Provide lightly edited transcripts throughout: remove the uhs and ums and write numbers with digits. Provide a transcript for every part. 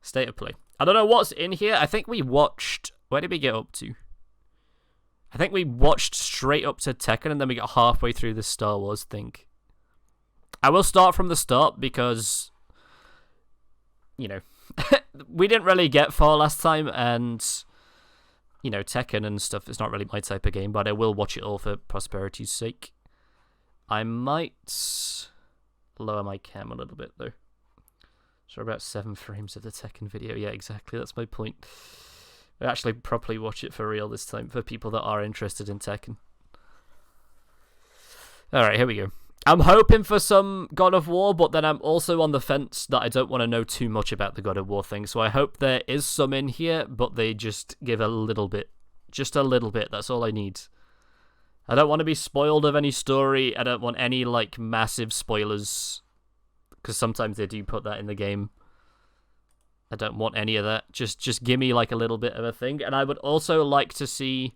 State of play. I don't know what's in here. I think we watched... Where did we get up to? I think we watched straight up to Tekken, and then we got halfway through the Star Wars thing. I will start from the start because, you know, we didn't really get far last time, and, you know, Tekken and stuff is not really my type of game, but I will watch it all for prosperity's sake. I might lower my cam a little bit, though. So about 7 frames of the Tekken video. Yeah, exactly. That's my point. I'll actually properly watch it for real this time for people that are interested in Tekken. Alright, here we go. I'm hoping for some God of War, but then I'm also on the fence that I don't want to know too much about the God of War thing. So I hope there is some in here, but they just give a little bit. Just a little bit. That's all I need. I don't want to be spoiled of any story. I don't want any, like, massive spoilers. Because sometimes they do put that in the game. I don't want any of that. Just give me, like, a little bit of a thing. And I would also like to see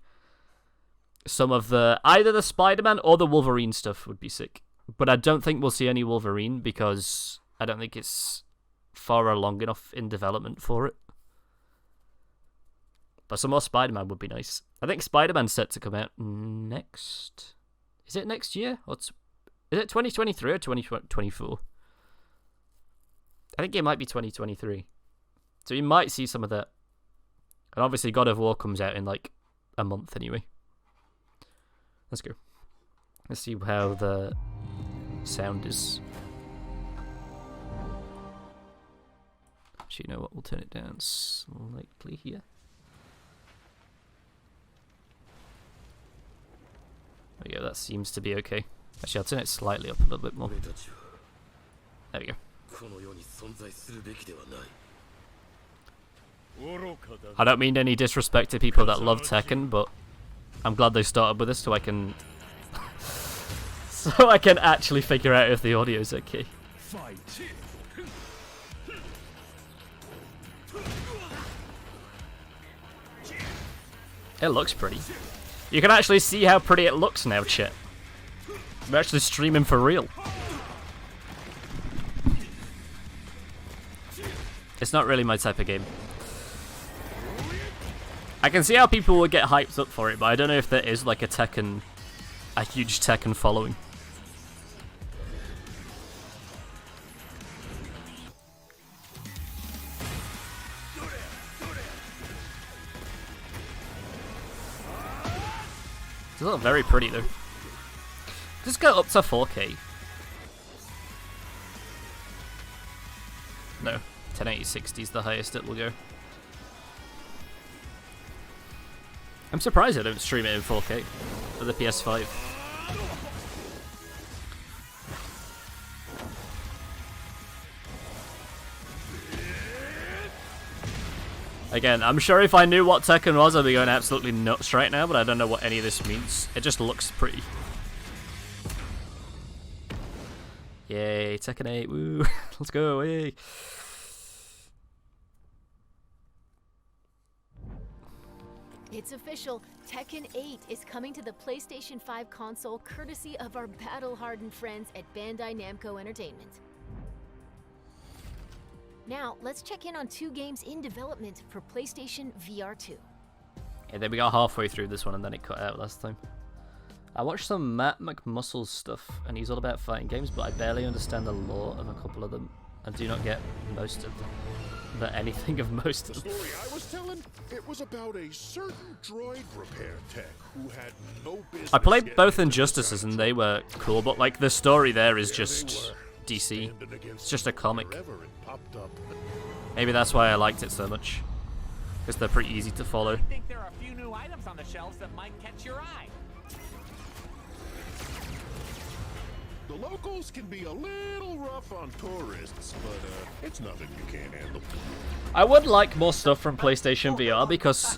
some of the... Either the Spider-Man or the Wolverine stuff would be sick. But I don't think we'll see any Wolverine because I don't think it's far along enough in development for it. But some more Spider-Man would be nice. I think Spider-Man's set to come out next... Is it next year? Is it 2023 or 2024? I think it might be 2023. So you might see some of that. And obviously God of War comes out in like a month anyway. Let's go. Let's see how the sound is. Actually, you know what? We'll turn it down slightly here. There we go, that seems to be okay. Actually, I'll turn it slightly up a little bit more. There we go. I don't mean any disrespect to people that love Tekken, but I'm glad they started with this so I can... so I can actually figure out if the audio is okay. It looks pretty. You can actually see how pretty it looks now, chat. We're actually streaming for real. It's not really my type of game. I can see how people would get hyped up for it, but I don't know if there is like a huge Tekken following. It's not very pretty though. Just go up to 4K. No, 1080-60 is the highest it will go. I'm surprised I don't stream it in 4K for the PS5. Again, I'm sure if I knew what Tekken was, I'd be going absolutely nuts right now, but I don't know what any of this means. It just looks pretty. Yay, Tekken 8, woo! Let's go, yay! It's official, Tekken 8 is coming to the PlayStation 5 console courtesy of our battle-hardened friends at Bandai Namco Entertainment. Now, let's check in on 2 games in development for PlayStation VR 2. Yeah, then we got halfway through this one and then it cut out last time. I watched some Matt McMuscle's stuff, and he's all about fighting games, but I barely understand the lore of a couple of them. I do not get most of them. But anything of most of them. The story I was telling, it was about a certain droid repair tech who had no business. I played both Injustices and they were cool, but like the story there is just DC. It's just a comic. Maybe that's why I liked it so much. Because they're pretty easy to follow. I think there are a few new items on the shelves that might catch your eye. The locals can be a little rough on tourists, but it's nothing you can't handle. I would like more stuff from PlayStation VR because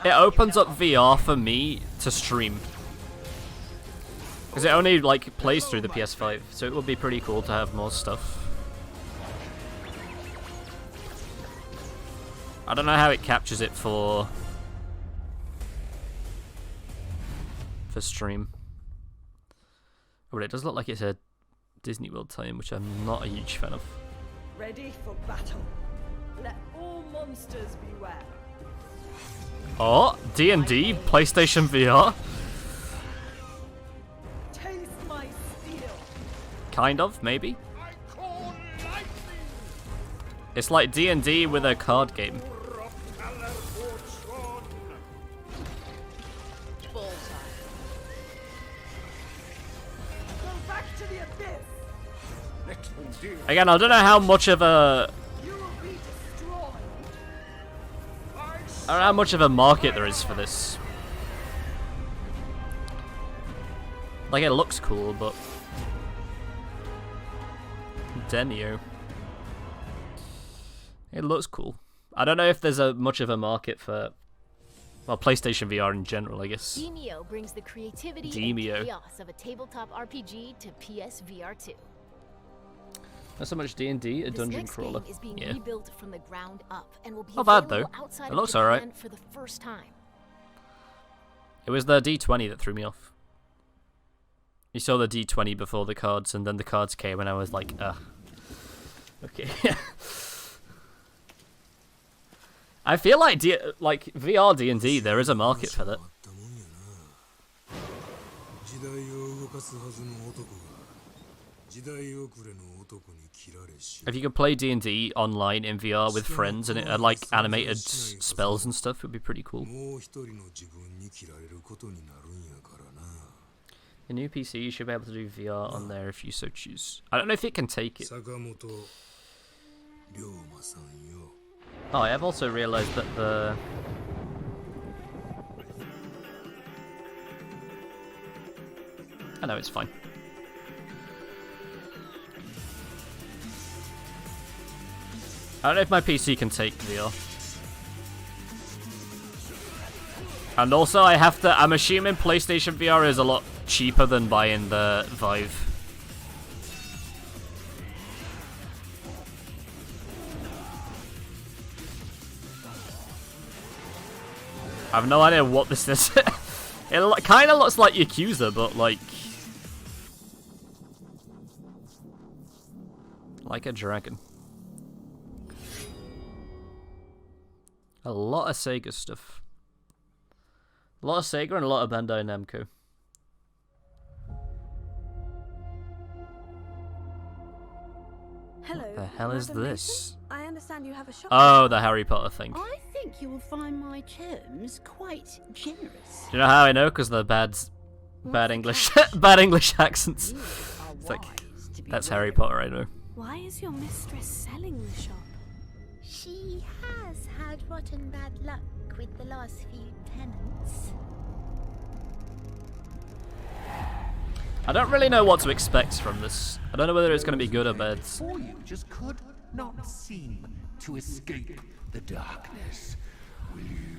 it opens up VR for me to stream. Because it only like plays through the PS5, so it would be pretty cool to have more stuff. I don't know how it captures it for stream. But it does look like it's a Disney World tie-in, which I'm not a huge fan of. Ready for battle. Let all monsters beware. Oh, D&D, PlayStation VR. Taste my steel. Kind of, maybe. I call lightning. It's like D&D with a card game. Go back to the abyss. Again, I don't know how much of a... You will be destroyed. I don't know how much of a market there is for this. Like, it looks cool, but... Demio. It looks cool. I don't know if there's much of a market for... Well, PlayStation VR in general, I guess. Demio brings the creativity Demio. and chaos of a tabletop RPG to PSVR 2. Not so much D&D, a This dungeon next crawler. game is being Yeah. rebuilt from the ground up and will be Not bad, available though. outside It of looks Japan alright. for the first time. It was the D20 that threw me off. You saw the D20 before the cards, and then the cards came, and I was like, okay. I feel like VR D&D, there is a market for that. If you could play D&D online in VR with friends and it had like animated spells and stuff, it would be pretty cool. The new PC, you should be able to do VR on there if you so choose. I don't know if it can take it. Oh, I have also realized that the... I know, it's fine. I don't know if my PC can take VR. And also, I'm assuming PlayStation VR is a lot cheaper than buying the Vive. I have no idea what this is. It kind of looks like Yakuza, but like a dragon. A lot of Sega stuff. A lot of Sega and a lot of Bandai Namco. Hello. What the hell is Madam this? Mason? I understand you have a shop. Oh, the Harry Potter thing. I think you will find my terms quite generous. Do you know how I know? Because they're bad English, bad English accents. You are It's like, wise to be that's wary. Harry Potter, I know. Why is your mistress selling the shop? She has had rotten bad luck with the last few tenants. I don't really know what to expect from this. I don't know whether it's going to be good or bad. For you just could not seem to escape the darkness. Will you?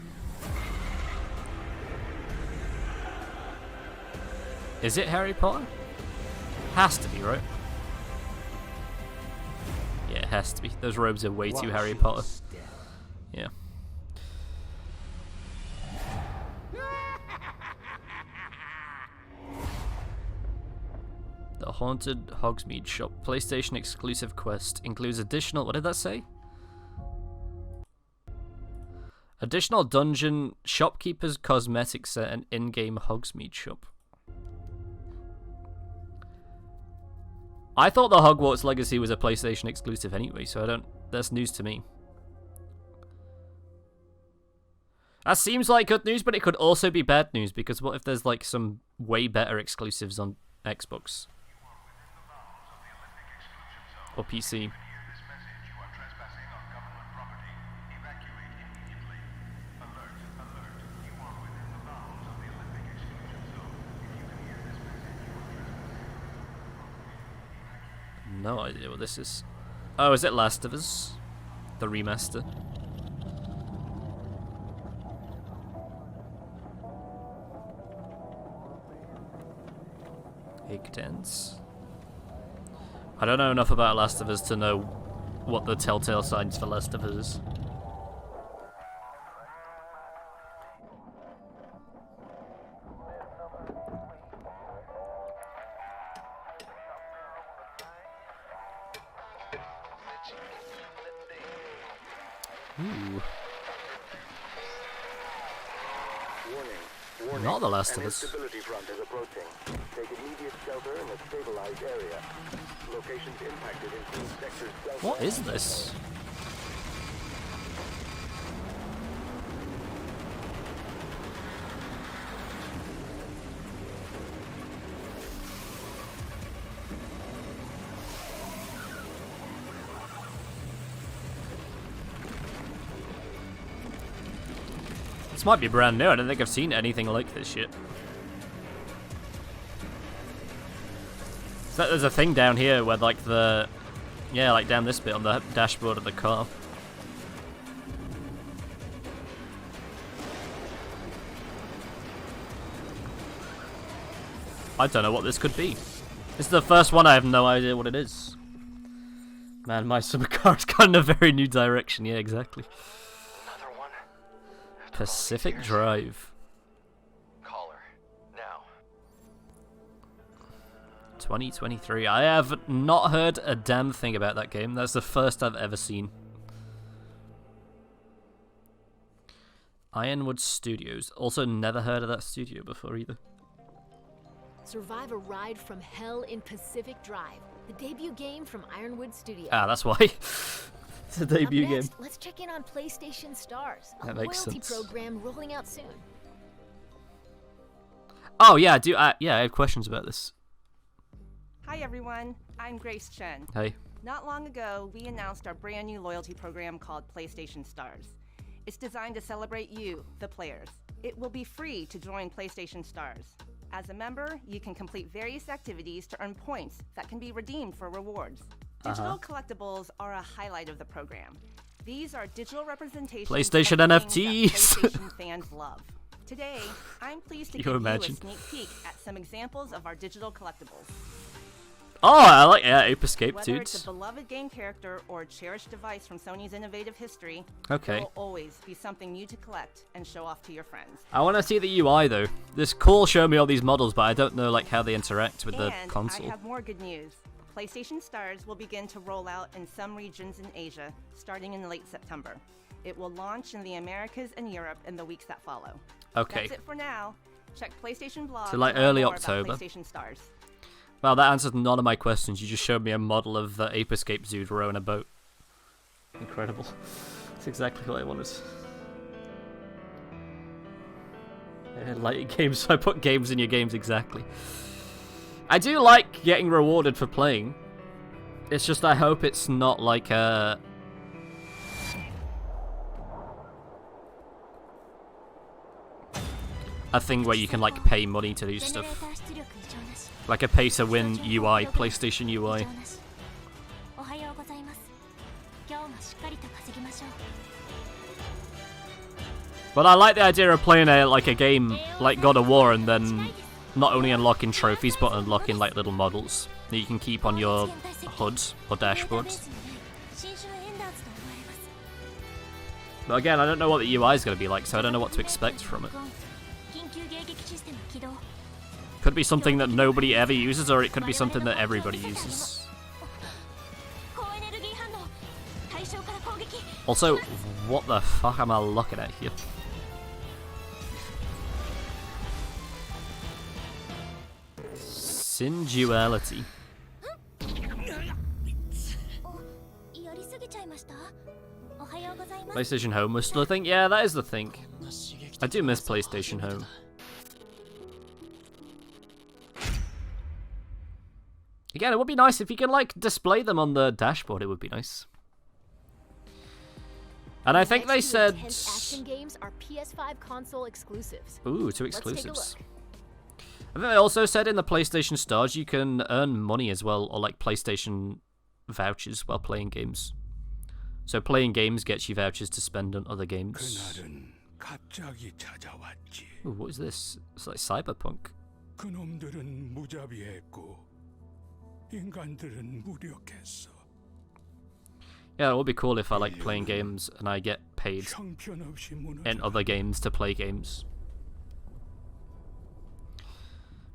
Is it Harry Potter? Has to be, right? Yeah, it has to be. Those robes are way too Harry Potter. Yeah. The Haunted Hogsmeade Shop. PlayStation exclusive quest. Includes additional... What did that say? Additional dungeon, shopkeeper's cosmetic set, and in-game Hogsmeade shop. I thought the Hogwarts Legacy was a PlayStation exclusive anyway, so I don't... That's news to me. That seems like good news, but it could also be bad news, because what if there's like some way better exclusives on Xbox? Or PC. No idea what this is. Oh, is it Last of Us? The remaster? Igdens. I don't know enough about Last of Us to know what the telltale signs for Last of Us is. Ooh. Warning. Not The Last of An Us. instability front is approaching. Take immediate shelter in a stabilized area. Locations impacted include sectors Delta. What is this? This might be brand new. I don't think I've seen anything like this yet. So there's a thing down here where like the... Yeah, like down this bit on the dashboard of the car. I don't know what this could be. This is the first one. I have no idea what it is. Man, my summer car's gone in a very new direction. Yeah, exactly. Another one. Pacific Drive. Caller. Now. 2023. I have not heard a damn thing about that game. That's the first I've ever seen. Ironwood Studios. Also never heard of that studio before either. Survive a ride from hell in Pacific Drive, the debut game from Ironwood Studios. Ah, that's why. It's a debut Up next, game. let's check in on PlayStation Stars, a That makes loyalty sense. program rolling out soon. Oh yeah, I do. Yeah, I have questions about this. Hi everyone, I'm Grace Chen. Hey. Not long ago, we announced our brand new loyalty program called PlayStation Stars. It's designed to celebrate you, the players. It will be free to join PlayStation Stars. As a member, you can complete various activities to earn points that can be redeemed for rewards. Digital collectibles are a highlight of the program. These are digital representations PlayStation of NFTs. things that PlayStation fans love. Today, I'm pleased to You give imagine? you a sneak peek at some examples of our digital collectibles. Oh, I like Ape Escape Whether dudes. it's a beloved game character or a cherished device from Sony's innovative history, Okay. there will always be something new to collect and show off to your friends. I want to see the UI though. This call showed me all these models, but I don't know like how they interact with the And console. I have more good news. PlayStation Stars will begin to roll out in some regions in Asia, starting in late September. It will launch in the Americas and Europe in the weeks that follow. Okay. That's it for now. Check PlayStation blog So, like, to learn early more about October. PlayStation Stars. Well, that answers none of my questions. You just showed me a model of the Ape Escape dude rowing a boat. Incredible. That's exactly what I wanted. Yeah, like games. I put games in your games exactly. I do like getting rewarded for playing. It's just I hope it's not like a... a thing where you can like pay money to do stuff. Like a pay to win UI, PlayStation UI. But I like the idea of playing a game like God of War and then not only unlocking trophies but unlocking like little models that you can keep on your HUD or dashboard. But again, I don't know what the UI is going to be like, so I don't know what to expect from it. Could be something that nobody ever uses, or it could be something that everybody uses. Also, what the fuck am I looking at here? Singularity. PlayStation Home was still a thing? Yeah, that is the thing. I do miss PlayStation Home. Again, it would be nice if you can like display them on the dashboard. It would be nice. And I think they said... action games are PS5 console exclusives. Ooh, 2 Let's take a exclusives. look. I think they also said in the PlayStation Stars you can earn money as well, or like PlayStation vouchers while playing games. So playing games gets you vouchers to spend on other games. Ooh, what is this? It's like Cyberpunk. 그놈들은 무자비했고 인간들은 무력했어. Yeah, it would be cool if I like playing games and I get paid 형편없이 in other games to play games.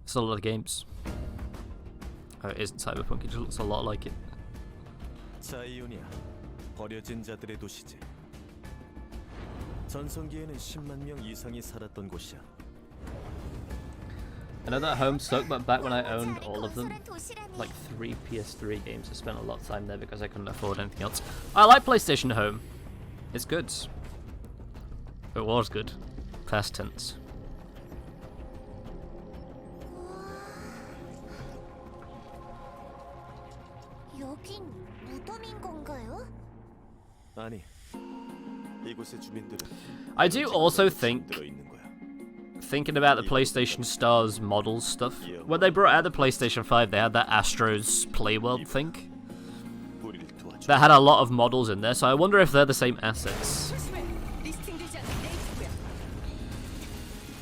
It's a lot of games. Oh, it isn't Cyberpunk, it just looks a lot like it. 자이오니아, 버려진 자들의 도시지. 전성기에는 10만 명 이상이 살았던 곳이야. I know that home sucked, but back when I owned all of them, like 3 PS3 games, I spent a lot of time there because I couldn't afford anything else. I like PlayStation Home. It's good. It was good. Past tense. 여긴 무덤인 건가요? 아니, 이곳의 주민들은 I do also think, 들어있는 거야. thinking about the PlayStation Stars models stuff, when they brought out the PlayStation 5, they had that Astro's Playworld thing. That had a lot of models in there, so I wonder if they're the same assets.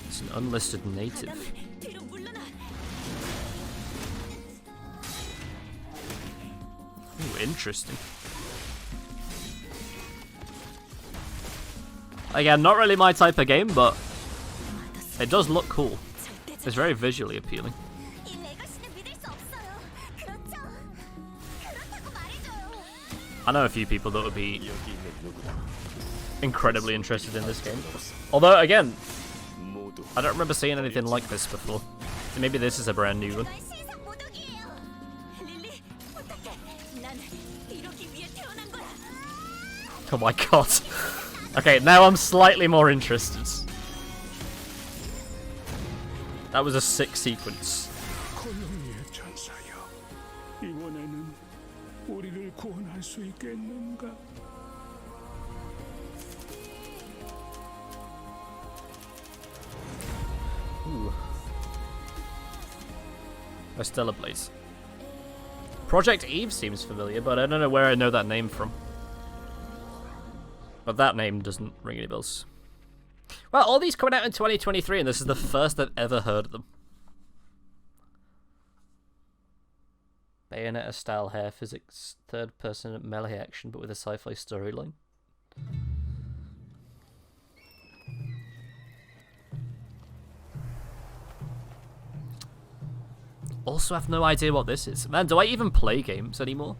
It's an unlisted native. Ooh, interesting. Again, not really my type of game, but it does look cool. It's very visually appealing. I know a few people that would be incredibly interested in this game. Although, again, I don't remember seeing anything like this before. So maybe this is a brand new one. Oh my god. Okay, now I'm slightly more interested. That was a sick sequence. Ooh. A Stellar Blaze. Project Eve seems familiar, but I don't know where I know that name from. But that name doesn't ring any bells. Well, all these coming out in 2023, and this is the first I've ever heard of them. Bayonetta style hair physics, third person melee action, but with a sci-fi storyline. Also have no idea what this is. Man, do I even play games anymore?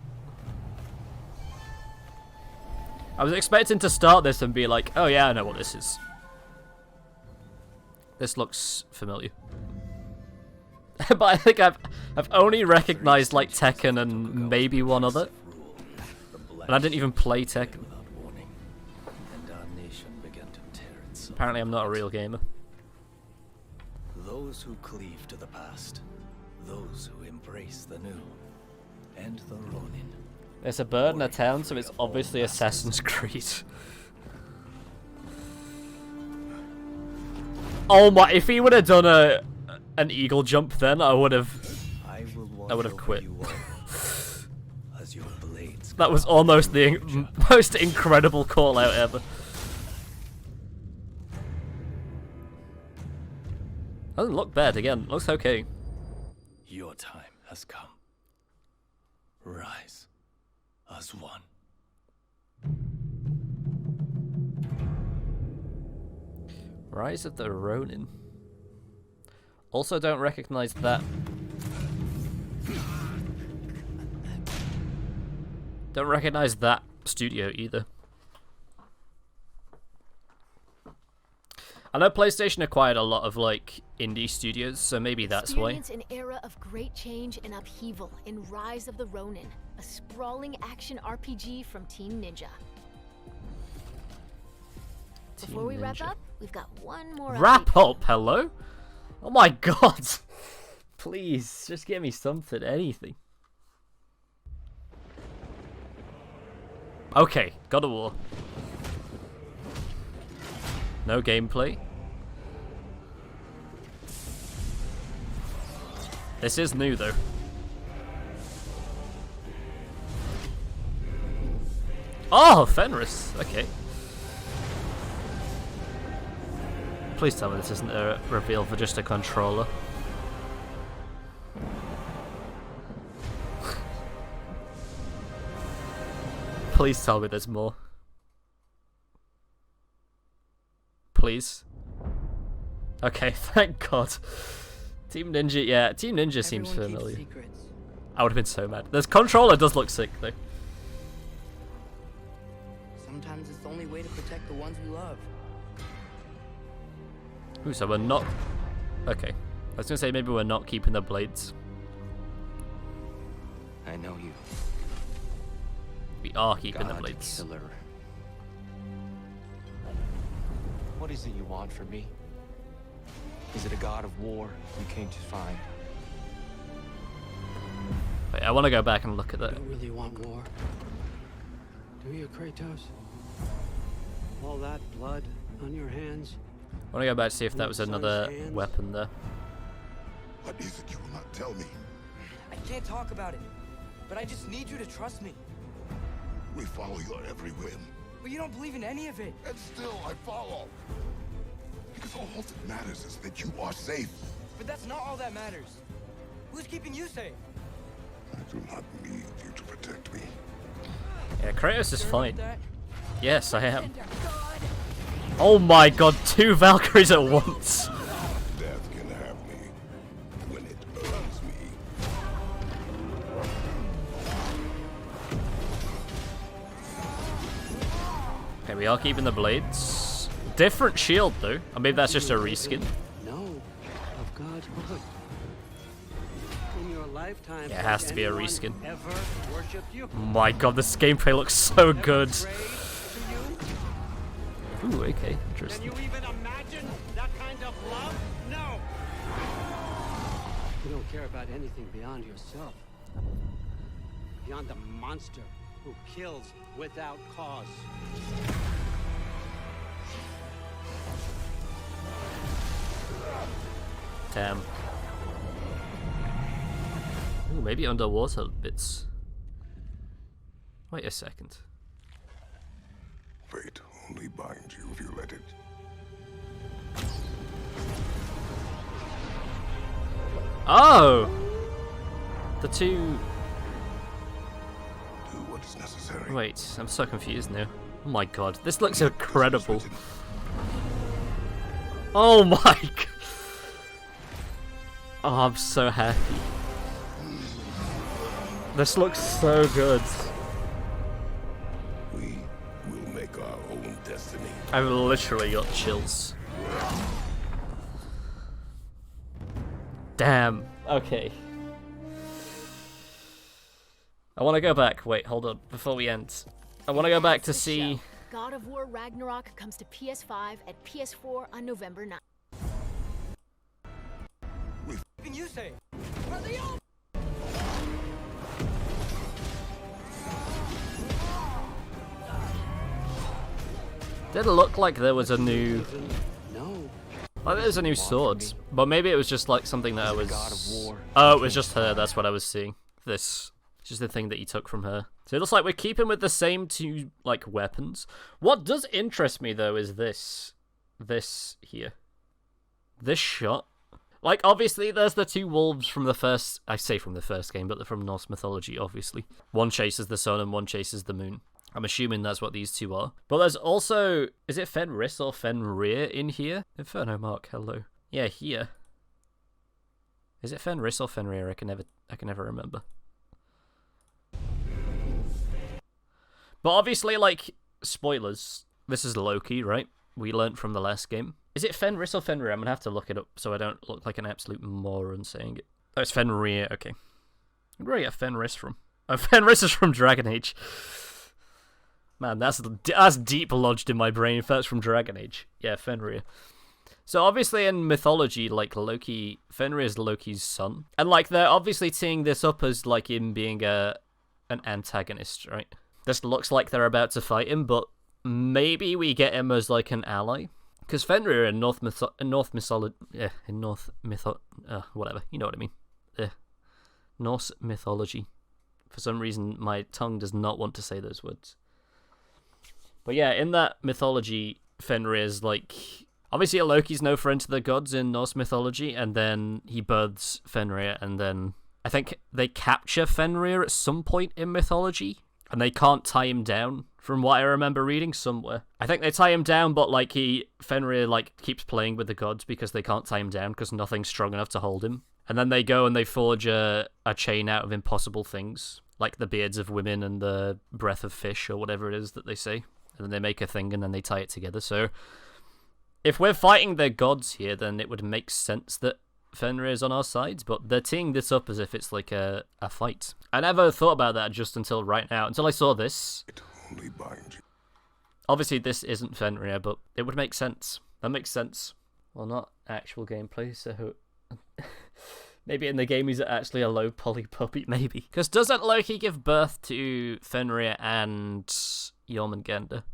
I was expecting to start this and be like, oh yeah, I know what this is. This looks familiar. But I think I've only recognized like Tekken and maybe one other. And I didn't even play Tekken. Apparently I'm not a real gamer. Those who cleave to the past, those who embrace the new, and the Ronin. There's a bird in a town, so it's obviously Assassin's Creed. Oh my! If he would have done an eagle jump, then I would have quit. That was almost the most incredible call out ever. Doesn't look bad again. Looks okay. Your time has come. Rise as one. Rise of the Ronin. Also don't recognize that. Don't recognize that studio either. I know PlayStation acquired a lot of like indie studios, so maybe that's why. Experience an era of great change and upheaval in Rise of the Ronin, a sprawling action RPG from Team Ninja. Before we wrap up, we've got one more. Wrap up? Hello? Oh my god! Please, just give me something, anything. Okay, God of War. No gameplay. This is new though. Oh, Fenris. Okay. Please tell me this isn't a reveal for just a controller. Please tell me there's more. Please. Okay, thank God. Team Ninja, yeah, Team Ninja seems familiar. I would have been so mad. This controller does look sick though. Sometimes it's the only way to protect the ones we love. Ooh, so we're not... Okay. I was gonna say maybe we're not keeping the blades. I know you. We are keeping the God blades. Killer. What is it you want from me? Is it a god of war you came to find? Wait, I want to go back and look at You that. don't really want war, do you, Kratos? All that blood on your hands? I want to go back to see if that was another weapon there. What is it you will not tell me? I can't talk about it, but I just need you to trust me. We follow your every whim. But you don't believe in any of it. And still I follow. Because all that matters is that you are safe. But that's not all that matters. Who's keeping you safe? I do not need you to protect me. Yeah, Kratos is Sure fine. about that? Yes, I am. Oh my god, 2 Valkyries at once. Death can have me when it earns me. Okay, we are keeping the blades. Different shield though. I mean, that's just a reskin. No, of God's word. In your lifetime, Yeah, it has to be a anyone reskin. Ever worshipped you? My god, this gameplay looks so good. Ooh, okay, interesting. Can you even imagine that kind of love? No. You don't care about anything beyond yourself. Beyond the monster who kills without cause. Damn. Ooh, maybe underwater bits. Wait a second. Fate only binds you if you let it. Oh! The two... Do what is necessary. Wait, I'm so confused now. Oh my god, this looks incredible. Oh my god! Oh, I'm so happy. This looks so good. We will make our own destiny. I've literally got chills. Damn. Okay. I want to go back. Wait, hold on. Before we end. I want to go back to see... God of War Ragnarok comes to PS5 and PS4 on November 9th. Keeping you safe. Are they all? Did it look like there was a new... No. Like there's a new sword. But maybe it was just like something that I was... God of War. Oh, it was just her. That's what I was seeing. This. It's just the thing that he took from her. So it looks like we're keeping with the same 2, like, weapons. What does interest me, though, is this. This here. This shot. Like, obviously, there's the 2 wolves from the first... I say from the first game, but they're from Norse mythology, obviously. One chases the sun and one chases the moon. I'm assuming that's what these 2 are. But there's also... Is it Fenris or Fenrir in here? Inferno Mark, hello. Yeah, here. Is it Fenris or Fenrir? I can never remember. But obviously, like, spoilers. This is Loki, right? We learnt from the last game. Is it Fenris or Fenrir? I'm gonna have to look it up so I don't look like an absolute moron saying it. Oh, it's Fenrir, okay. Where do I get Fenris from? Oh, Fenris is from Dragon Age. Man, that's deep lodged in my brain if that's from Dragon Age. Yeah, Fenrir. So obviously in mythology, like Loki, Fenrir is Loki's son. And like they're obviously teeing this up as like him being an antagonist, right? This looks like they're about to fight him, but maybe we get him as like an ally. Because Fenrir in Norse mythology, whatever, you know what I mean. Norse mythology. For some reason, my tongue does not want to say those words. But yeah, in that mythology, Fenrir is like... Obviously, Loki's no friend to the gods in Norse mythology, and then he births Fenrir, and then... I think they capture Fenrir at some point in mythology, and they can't tie him down, from what I remember reading somewhere. I think they tie him down, but like Fenrir like keeps playing with the gods because they can't tie him down because nothing's strong enough to hold him. And then they go and they forge a chain out of impossible things, like the beards of women and the breath of fish or whatever it is that they say. And then they make a thing and then they tie it together. So if we're fighting their gods here, then it would make sense that Fenrir is on our side, but they're teeing this up as if it's like a fight. I never thought about that just until right now, until I saw this. It only binds you. Obviously, this isn't Fenrir, but it would make sense. That makes sense. Well, not actual gameplay, so... maybe in the game he's actually a low poly puppy, maybe. Because doesn't Loki give birth to Fenrir and Jormungandr,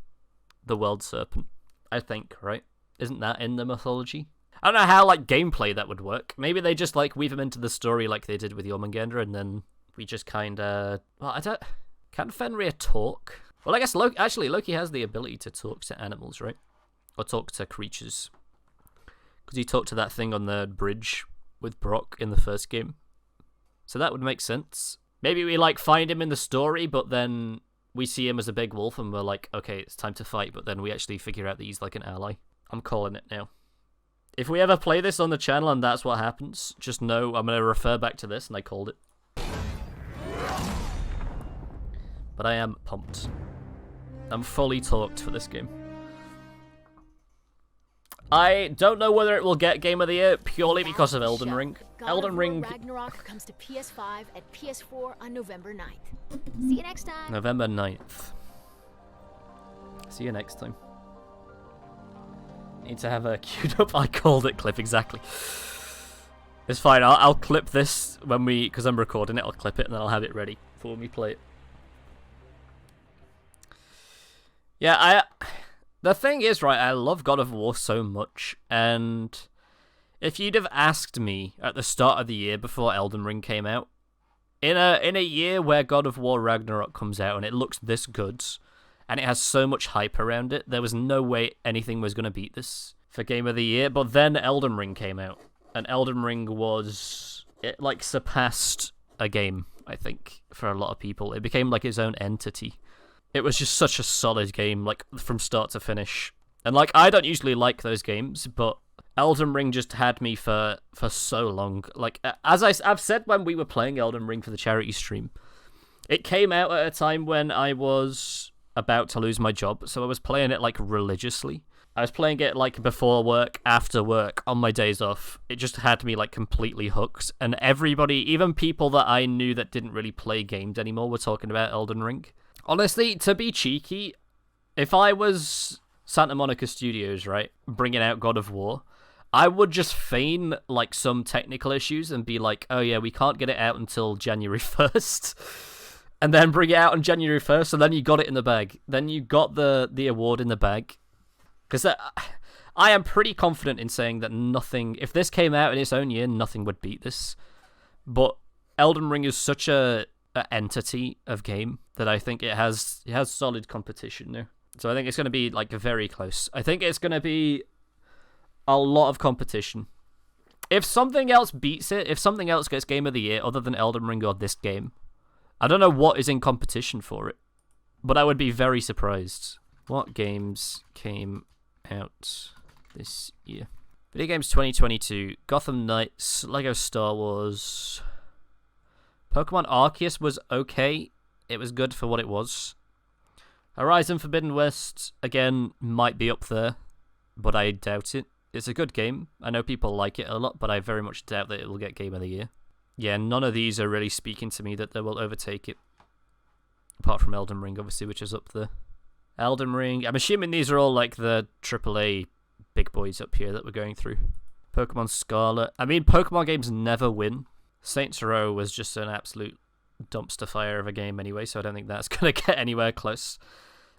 the world serpent? I think, right? Isn't that in the mythology? I don't know how, like, gameplay that would work. Maybe they just, like, weave him into the story like they did with Jormungandr, and then we just kind of... Well, I don't... Can Fenrir talk? Well, I guess Loki has the ability to talk to animals, right? Or talk to creatures. Because he talked to that thing on the bridge with Brock in the first game. So that would make sense. Maybe we, like, find him in the story, but then we see him as a big wolf, and we're like, okay, it's time to fight, but then we actually figure out that he's, like, an ally. I'm calling it now. If we ever play this on the channel and that's what happens, just know I'm going to refer back to this, and I called it. But I am pumped. I'm fully talked for this game. I don't know whether it will get Game of the Year purely because of Elden Ring. Elden Ring... Ragnarok comes to PS5 and PS4 on November 9th. See you next time. November 9th. See you next time. Need to have a queued up I called it clip, exactly. It's fine, I'll clip this when we... Because I'm recording it, I'll clip it and then I'll have it ready for when we play it. Yeah, the thing is, right, I love God of War so much, and if you'd have asked me at the start of the year before Elden Ring came out, in a year where God of War Ragnarok comes out and it looks this good, and it has so much hype around it, there was no way anything was going to beat this for Game of the Year, but then Elden Ring came out, and Elden Ring was... It, like, surpassed a game, I think, for a lot of people. It became, like, its own entity. It was just such a solid game, like, from start to finish. And, like, I don't usually like those games, but Elden Ring just had me for so long. Like, as I've said when we were playing Elden Ring for the charity stream, it came out at a time when I was about to lose my job, so I was playing it, like, religiously. I was playing it, like, before work, after work, on my days off. It just had me, like, completely hooked. And everybody, even people that I knew that didn't really play games anymore, were talking about Elden Ring. Honestly, to be cheeky, if I was Santa Monica Studios, right, bringing out God of War, I would just feign, like, some technical issues and be like, oh yeah, we can't get it out until January 1st. And then bring it out on January 1st, and then you got it in the bag. Then you got the award in the bag. Because I am pretty confident in saying that nothing, if this came out in its own year, nothing would beat this. But Elden Ring is such a entity of game that I think it has solid competition now. So I think it's going to be, like, very close. I think it's going to be a lot of competition. If something else beats it, if something else gets Game of the Year other than Elden Ring or this game, I don't know what is in competition for it, but I would be very surprised. What games came out this year? Video games 2022, Gotham Knights, Lego Star Wars... Pokemon Arceus was okay. It was good for what it was. Horizon Forbidden West, again, might be up there, but I doubt it. It's a good game. I know people like it a lot, but I very much doubt that it will get Game of the Year. Yeah, none of these are really speaking to me that they will overtake it. Apart from Elden Ring, obviously, which is up there. Elden Ring, I'm assuming these are all, like, the AAA big boys up here that we're going through. Pokemon Scarlet. I mean, Pokemon games never win. Saints Row was just an absolute dumpster fire of a game anyway, so I don't think that's going to get anywhere close.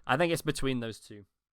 I think it's between those two.